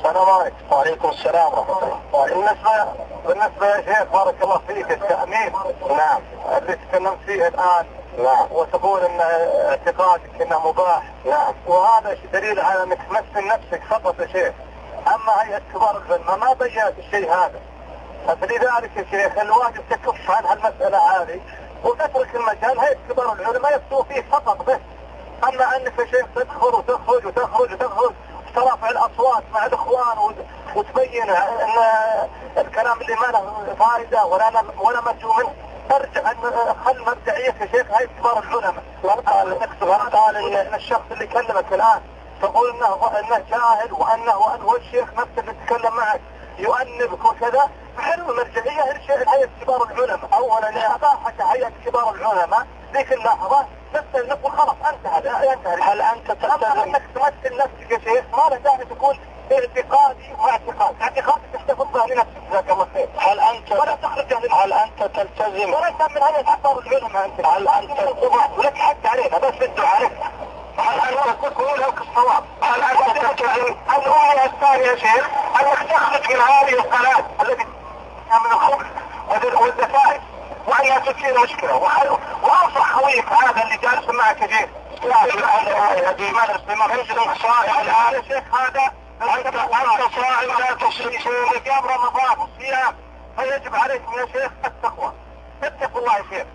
السلام عليكم. وعليكم السلام ورحمة الله. بالنسبة يا شيخ بارك الله فيك، التأمين نعم اللي تكلمت فيه الآن نعم، وتقول ان اعتقادك انه مباح نعم، وهذا دليل على انك تمثل نفسك فقط يا شيخ. اما هيئة كبار العلماء ما بينت الشيء هذا، فلذلك يا شيخ الواجب تكف عن هالمسألة هذه وتترك المجال هيئة كبار العلماء يفتوا فيه فقط بس. اما انك يا شيخ تدخل وتخرج ترفع الاصوات مع الاخوان وتبين ان الكلام اللي ما له فائده ولا مرجو منه، ارجع خل مرجعيه يا شيخ هيئة كبار العلماء. قال ان الشخص اللي كلمك الان تقول انه جاهل وانه هو الشيخ نفسه اللي تكلم معك يؤنبك وكذا، فحلو المرجعيه هيئة كبار العلماء. اولا اباحك هيئة كبار العلماء ذيك اللحظه تمثل نفسك خلاص انتهى. هل انت تلتزم انك تمثل نفسك يا شيخ؟ ما له داعي تكون اعتقادي اعتقادك تحتفظ به لنفسك جزاك الله خير. هل انت تلتزم وليس من هيئة كبار العلماء انت؟ هل انت ولك حق علينا بس الدعاء؟ هل انت تقول لك الصواب؟ هل انت تلتزم الامنية الثانية يا شيخ انك تخرج من هذه الصلاة التي من الخبز والدفائف وانها تصير مشكلة؟ وانصح خويك هذا اللي جالس معك يا شيخ يا شيخ هذا انت صائم لا تصوم قبل رمضان والصيام، فيجب عليكم يا شيخ التقوى. اتقوا الله يا شيخ.